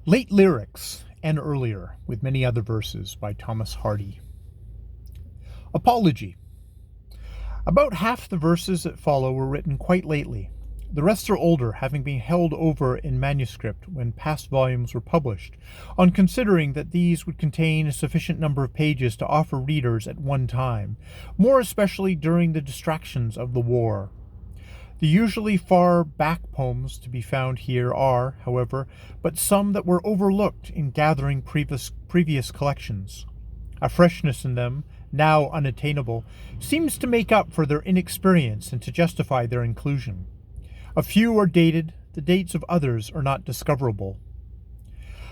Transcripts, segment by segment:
Late Lyrics and Earlier, with many other verses, by Thomas Hardy. Apology. About half the verses that follow were written quite lately. The rest are older, having been held over in manuscript when past volumes were published, on considering that these would contain a sufficient number of pages to offer readers at one time, more especially during the distractions of the war. The usually far back poems to be found here are, however, but some that were overlooked in gathering previous collections. A freshness in them, now unattainable, seems to make up for their inexperience and to justify their inclusion. A few are dated, the dates of others are not discoverable.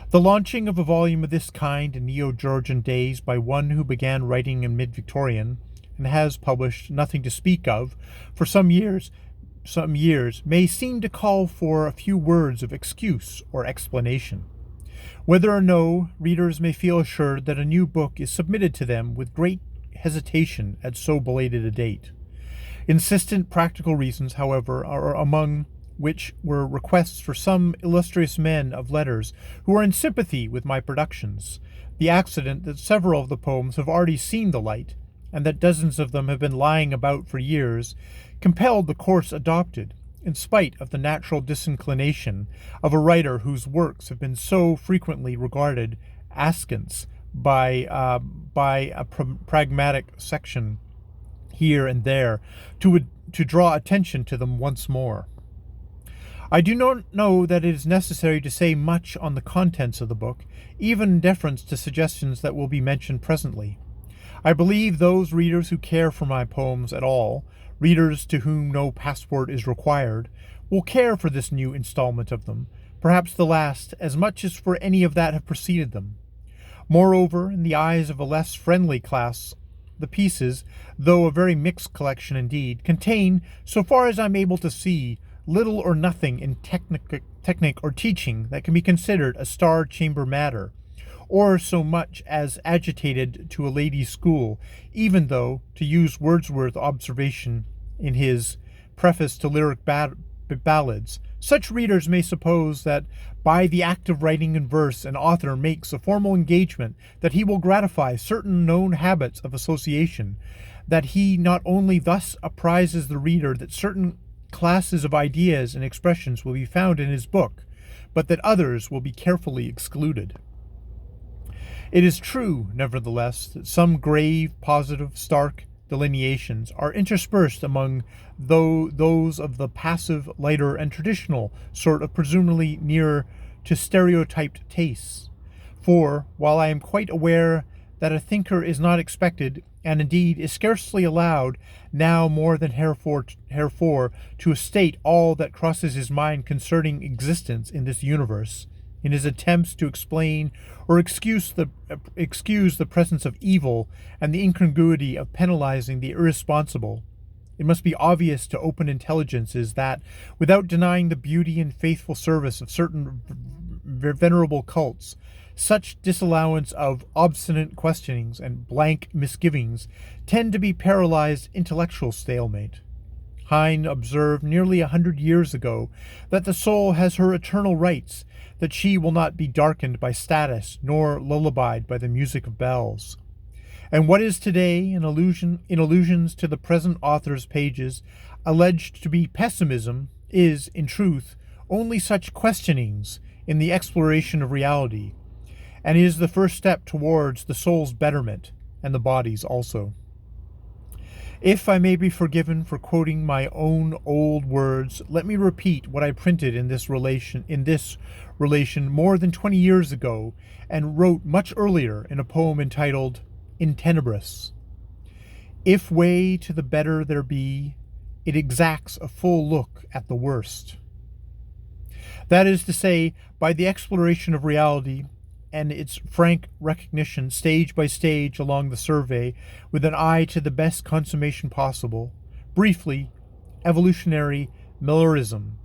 The launching of a volume of this kind in Neo-Georgian days by one who began writing in mid-Victorian, and has published nothing to speak of for some years may seem to call for a few words of excuse or explanation. Whether or no, readers may feel assured that a new book is submitted to them with great hesitation at so belated a date. Insistent practical reasons, however, are among which were requests for some illustrious men of letters who are in sympathy with my productions, the accident that several of the poems have already seen the light, and that dozens of them have been lying about for years, compelled the course adopted, in spite of the natural disinclination of a writer whose works have been so frequently regarded askance by a pragmatic section here and there to draw attention to them once more. I do not know that it is necessary to say much on the contents of the book, even in deference to suggestions that will be mentioned presently. I believe those readers who care for my poems at all, readers to whom no passport is required, will care for this new installment of them, perhaps the last, as much as for any of that have preceded them. Moreover, in the eyes of a less friendly class, the pieces, though a very mixed collection indeed, contain, so far as I am able to see, little or nothing in technique or teaching that can be considered a Star Chamber matter, or so much as agitated to a lady's school, even though, to use Wordsworth's observation in his preface to Lyric Ballads, such readers may suppose that by the act of writing in verse an author makes a formal engagement that he will gratify certain known habits of association, that he not only thus apprises the reader that certain classes of ideas and expressions will be found in his book, but that others will be carefully excluded. It is true, nevertheless, that some grave, positive, stark delineations are interspersed among those of the passive, lighter, and traditional sort of presumably nearer to stereotyped tastes. For, while I am quite aware that a thinker is not expected, and indeed is scarcely allowed, now more than herefore, to state all that crosses his mind concerning existence in this universe, in his attempts to explain or excuse the presence of evil and the incongruity of penalizing the irresponsible, it must be obvious to open intelligences that, without denying the beauty and faithful service of certain venerable cults, such disallowance of obstinate questionings and blank misgivings tend to be paralyzed intellectual stalemate. Heine observed nearly 100 years ago that the soul has her eternal rights, that she will not be darkened by status nor lullabied by the music of bells. And what is today, in allusions to the present author's pages, alleged to be pessimism, is, in truth, only such questionings in the exploration of reality, and is the first step towards the soul's betterment, and the body's also. If I may be forgiven for quoting my own old words, let me repeat what I printed in this relation more than 20 years ago, and wrote much earlier in a poem entitled In Tenebris. If way to the better there be, it exacts a full look at the worst. That is to say, by the exploration of reality, and its frank recognition stage by stage along the survey with an eye to the best consummation possible. Briefly, evolutionary Millerism.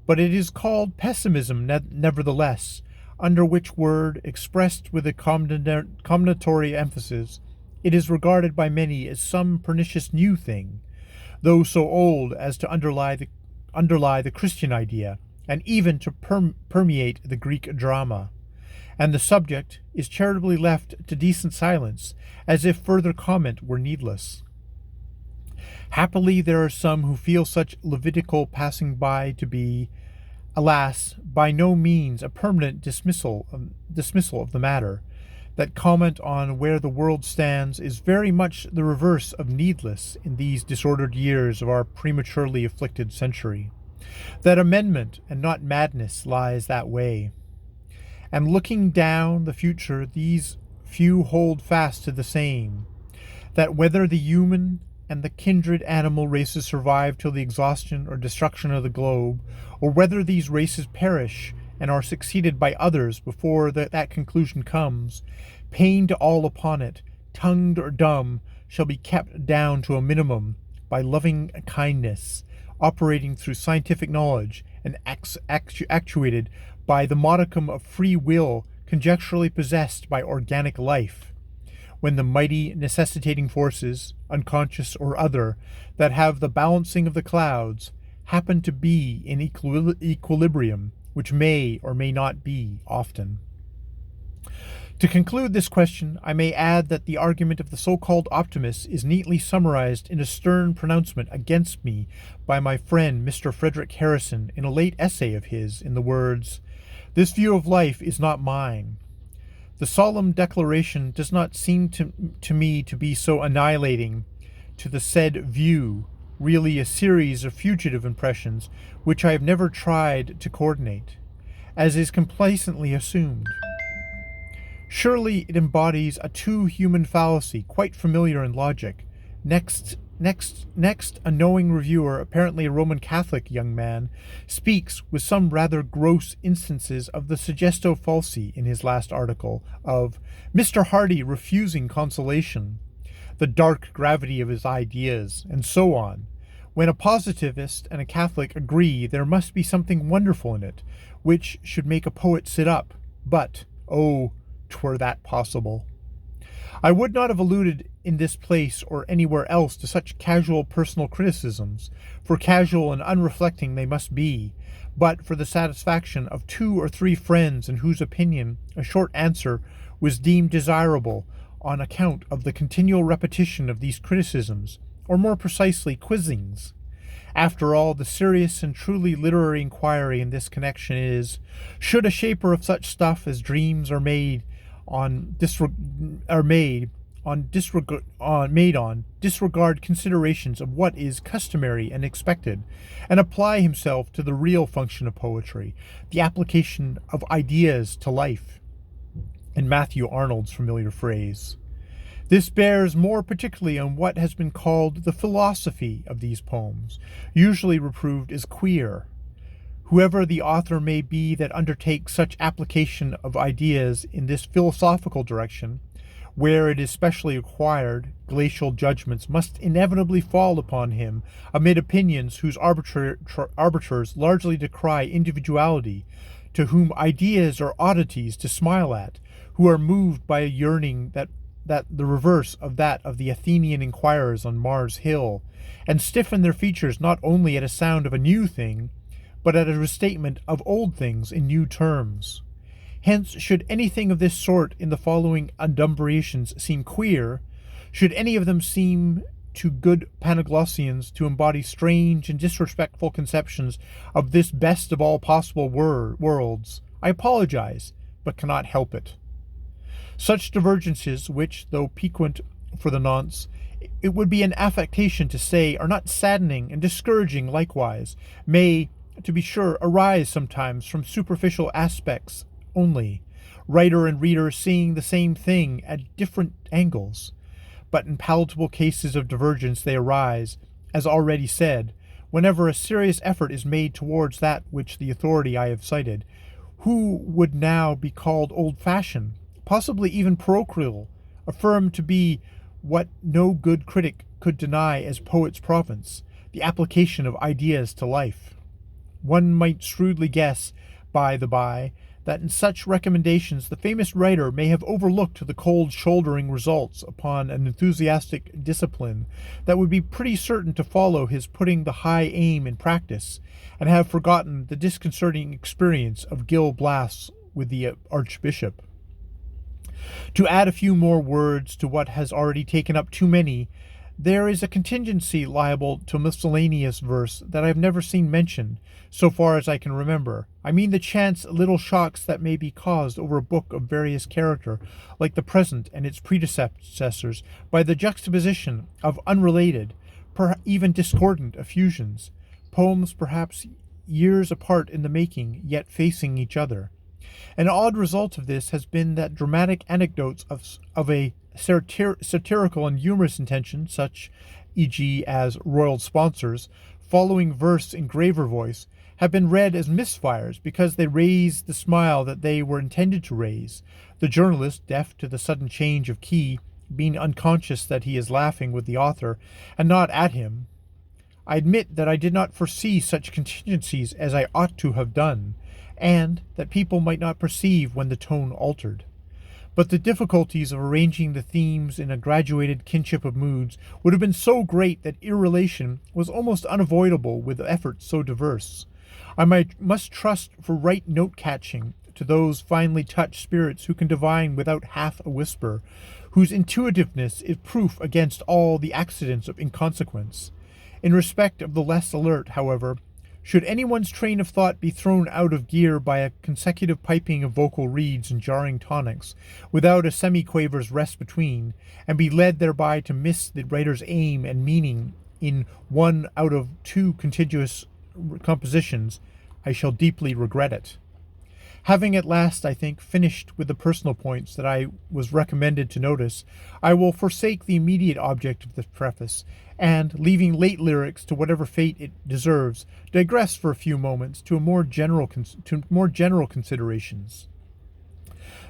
But it is called pessimism nevertheless, under which word, expressed with a commendatory emphasis, it is regarded by many as some pernicious new thing, though so old as to underlie the Christian idea, and even to permeate the Greek drama, and the subject is charitably left to decent silence, as if further comment were needless. Happily, there are some who feel such Levitical passing by to be, alas, by no means a permanent dismissal of the matter, that comment on where the world stands is very much the reverse of needless in these disordered years of our prematurely afflicted century, that amendment and not madness lies that way. And looking down the future, these few hold fast to the same, that whether the human and the kindred animal races survive till the exhaustion or destruction of the globe, or whether these races perish and are succeeded by others before that conclusion comes, pain to all upon it, tongued or dumb, shall be kept down to a minimum by loving kindness, operating through scientific knowledge and actuated by the modicum of free will conjecturally possessed by organic life, when the mighty necessitating forces, unconscious or other, that have the balancing of the clouds, happen to be in equilibrium, which may or may not be often. To conclude this question, I may add that the argument of the so-called optimist is neatly summarized in a stern pronouncement against me by my friend Mr. Frederick Harrison in a late essay of his, in the words, "This view of life is not mine." The solemn declaration does not seem to me to be so annihilating to the said view, really a series of fugitive impressions which I have never tried to coordinate, as is complacently assumed. Surely it embodies a too human fallacy quite familiar in logic. Next, a knowing reviewer, apparently a Roman Catholic young man, speaks with some rather gross instances of the suggesto falsi in his last article, of Mr. Hardy refusing consolation, the dark gravity of his ideas, and so on. When a positivist and a Catholic agree, there must be something wonderful in it, which should make a poet sit up. But, oh, 'twere that possible. I would not have alluded in this place or anywhere else to such casual personal criticisms, for casual and unreflecting they must be, but for the satisfaction of 2 or 3 friends in whose opinion a short answer was deemed desirable on account of the continual repetition of these criticisms, or more precisely quizzings. After all, the serious and truly literary inquiry in this connection is, should a shaper of such stuff as dreams are made on disregard considerations of what is customary and expected, and apply himself to the real function of poetry, the application of ideas to life, in Matthew Arnold's familiar phrase. This bears more particularly on what has been called the philosophy of these poems, usually reproved as queer. Whoever the author may be that undertakes such application of ideas in this philosophical direction, where it is specially required, glacial judgments must inevitably fall upon him amid opinions whose arbiters largely decry individuality, to whom ideas are oddities to smile at, who are moved by a yearning that the reverse of that of the Athenian inquirers on Mars Hill, and stiffen their features not only at a sound of a new thing, but at a restatement of old things in new terms. Hence, should anything of this sort in the following adumbrations seem queer, should any of them seem to good Panaglossians to embody strange and disrespectful conceptions of this best of all possible worlds, I apologize, but cannot help it. Such divergences, which, though piquant for the nonce, it would be an affectation to say are not saddening and discouraging likewise, may, to be sure, arise sometimes from superficial aspects only, writer and reader seeing the same thing at different angles. But in palatable cases of divergence they arise, as already said, whenever a serious effort is made towards that which the authority I have cited, who would now be called old-fashioned, possibly even parochial, affirm to be what no good critic could deny as poet's province, the application of ideas to life. One might shrewdly guess, by the by, that in such recommendations the famous writer may have overlooked the cold shouldering results upon an enthusiastic discipline that would be pretty certain to follow his putting the high aim in practice, and have forgotten the disconcerting experience of Gil Blas with the Archbishop. To add a few more words to what has already taken up too many, there is a contingency liable to miscellaneous verse that I have never seen mentioned, so far as I can remember. I mean the chance little shocks that may be caused over a book of various character, like the present and its predecessors, by the juxtaposition of unrelated, even discordant effusions, poems perhaps years apart in the making, yet facing each other. An odd result of this has been that dramatic anecdotes of a satirical and humorous intention, such e.g. as royal sponsors, following verse in graver voice, have been read as misfires because they raise the smile that they were intended to raise, the journalist, deaf to the sudden change of key, being unconscious that he is laughing with the author, and not at him. I admit that I did not foresee such contingencies as I ought to have done, and that people might not perceive when the tone altered. But the difficulties of arranging the themes in a graduated kinship of moods would have been so great that irrelation was almost unavoidable with efforts so diverse. I must trust for right note-catching to those finely touched spirits who can divine without half a whisper, whose intuitiveness is proof against all the accidents of inconsequence. In respect of the less alert, however, should anyone's train of thought be thrown out of gear by a consecutive piping of vocal reeds and jarring tonics, without a semiquaver's rest between, and be led thereby to miss the writer's aim and meaning in one out of two contiguous compositions, I shall deeply regret it. Having at last, I think, finished with the personal points that I was recommended to notice, I will forsake the immediate object of this preface, and, leaving late lyrics to whatever fate it deserves, digress for a few moments to more general considerations.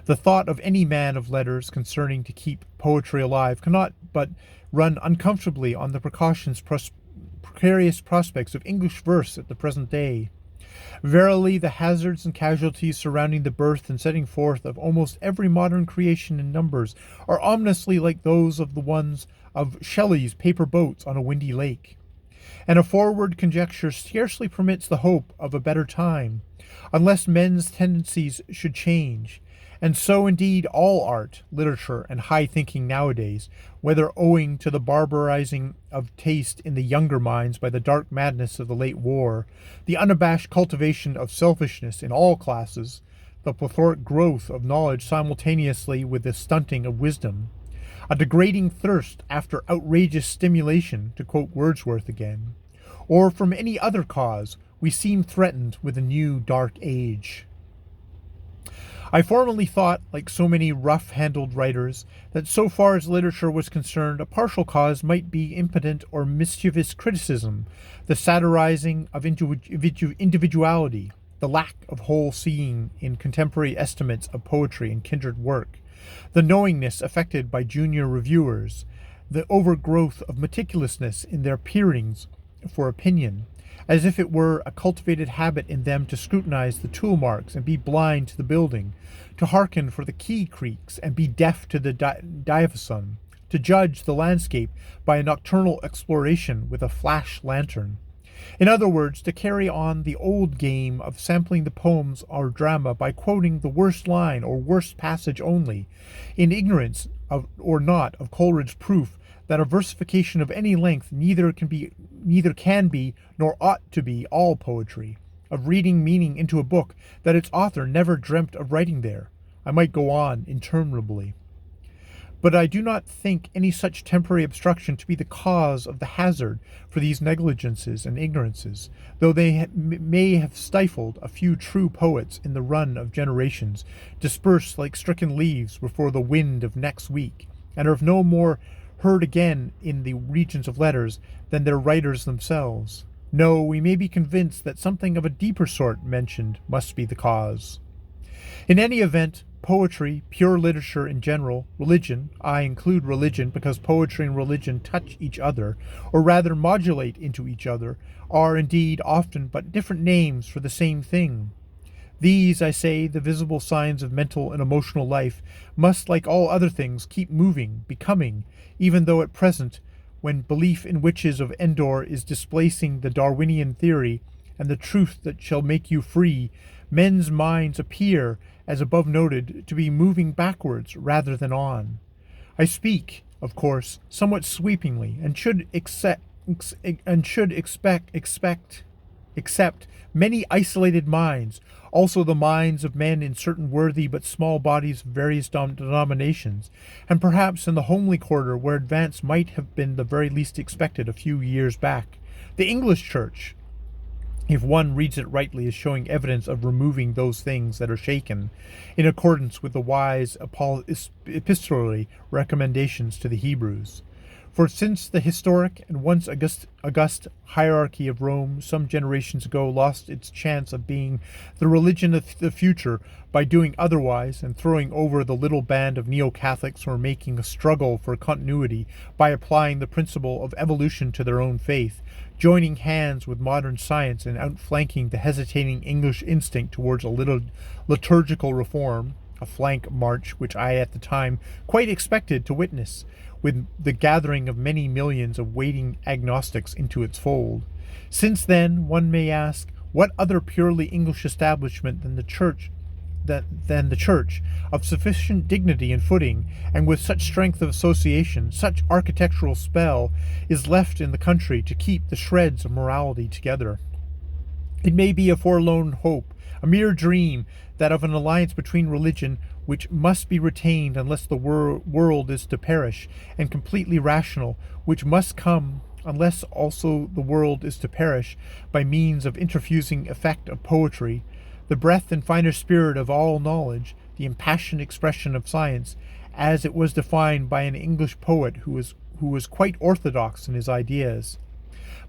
The thought of any man of letters concerning to keep poetry alive cannot but run uncomfortably on the precarious prospects of English verse at the present day. Verily, the hazards and casualties surrounding the birth and setting forth of almost every modern creation in numbers are ominously like those of the ones of Shelley's paper boats on a windy lake. And a forward conjecture scarcely permits the hope of a better time, unless men's tendencies should change. And so indeed all art, literature, and high thinking nowadays, whether owing to the barbarizing of taste in the younger minds by the dark madness of the late war, the unabashed cultivation of selfishness in all classes, the plethoric growth of knowledge simultaneously with the stunting of wisdom, a degrading thirst after outrageous stimulation, to quote Wordsworth again, or from any other cause, we seem threatened with a new dark age. I formerly thought, like so many rough-handled writers, that so far as literature was concerned, a partial cause might be impotent or mischievous criticism, the satirizing of individuality, the lack of whole seeing in contemporary estimates of poetry and kindred work, the knowingness affected by junior reviewers, the overgrowth of meticulousness in their peerings for opinion, as if it were a cultivated habit in them to scrutinize the tool marks and be blind to the building, to hearken for the key creaks and be deaf to the diapason, to judge the landscape by a nocturnal exploration with a flash lantern. In other words, to carry on the old game of sampling the poems or drama by quoting the worst line or worst passage only, in ignorance of or not of Coleridge's proof that a versification of any length neither can be nor ought to be all poetry, of reading meaning into a book that its author never dreamt of writing there. I might go on interminably. But I do not think any such temporary obstruction to be the cause of the hazard for these negligences and ignorances, though they may have stifled a few true poets in the run of generations, dispersed like stricken leaves before the wind of next week, and are of no more heard again in the regions of letters than their writers themselves. No, we may be convinced that something of a deeper sort mentioned must be the cause. In any event, poetry, pure literature in general, religion, I include religion because poetry and religion touch each other, or rather modulate into each other, are indeed often but different names for the same thing. These, I say, the visible signs of mental and emotional life, must, like all other things, keep moving, becoming, even though at present, when belief in witches of Endor is displacing the Darwinian theory and the truth that shall make you free, men's minds appear, as above noted, to be moving backwards rather than on. I speak, of course, somewhat sweepingly, and should except many isolated minds, also the minds of men in certain worthy but small bodies of various denominations, and perhaps in the homely quarter where advance might have been the very least expected a few years back. The English Church, if one reads it rightly, is showing evidence of removing those things that are shaken, in accordance with the wise epistolary recommendations to the Hebrews. For since the historic and once august hierarchy of Rome some generations ago lost its chance of being the religion of the future by doing otherwise and throwing over the little band of neo-Catholics who are making a struggle for continuity by applying the principle of evolution to their own faith, joining hands with modern science and outflanking the hesitating English instinct towards a little liturgical reform, a flank march which I at the time quite expected to witness, with the gathering of many millions of waiting agnostics into its fold. Since then, one may ask, what other purely English establishment than the Church, of sufficient dignity and footing, and with such strength of association, such architectural spell, is left in the country to keep the shreds of morality together? It may be a forlorn hope, a mere dream, that of an alliance between religion, which must be retained unless the world is to perish, and completely rational, which must come unless also the world is to perish, by means of interfusing effect of poetry, the breath and finer spirit of all knowledge, the impassioned expression of science, as it was defined by an English poet who was quite orthodox in his ideas.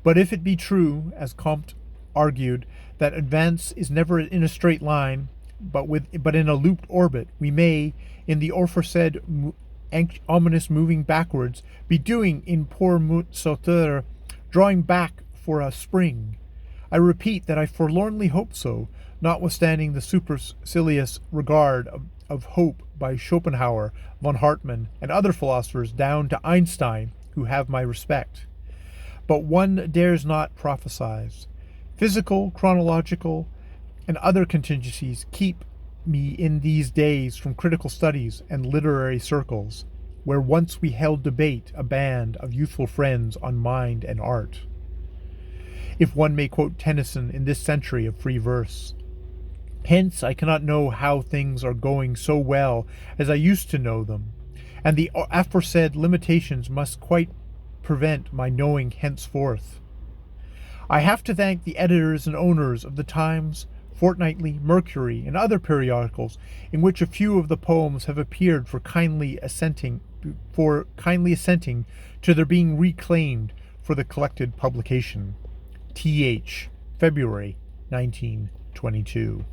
But if it be true, as Comte argued, that advance is never in a straight line, but in a looped orbit, we may, in the aforesaid ominous moving backwards, be doing in pour mut sauter, drawing back for a spring. I repeat that I forlornly hope so, notwithstanding the supercilious regard of hope by Schopenhauer, von Hartmann, and other philosophers down to Einstein, who have my respect. But one dares not prophesize. Physical, chronological, and other contingencies keep me in these days from critical studies and literary circles, where once we held debate, a band of youthful friends on mind and art. If one may quote Tennyson in this century of free verse. Hence I cannot know how things are going so well as I used to know them, and the aforesaid limitations must quite prevent my knowing henceforth. I have to thank the editors and owners of the Times, Fortnightly, Mercury, and other periodicals, in which a few of the poems have appeared for kindly assenting to their being reclaimed for the collected publication. Th. February 1922.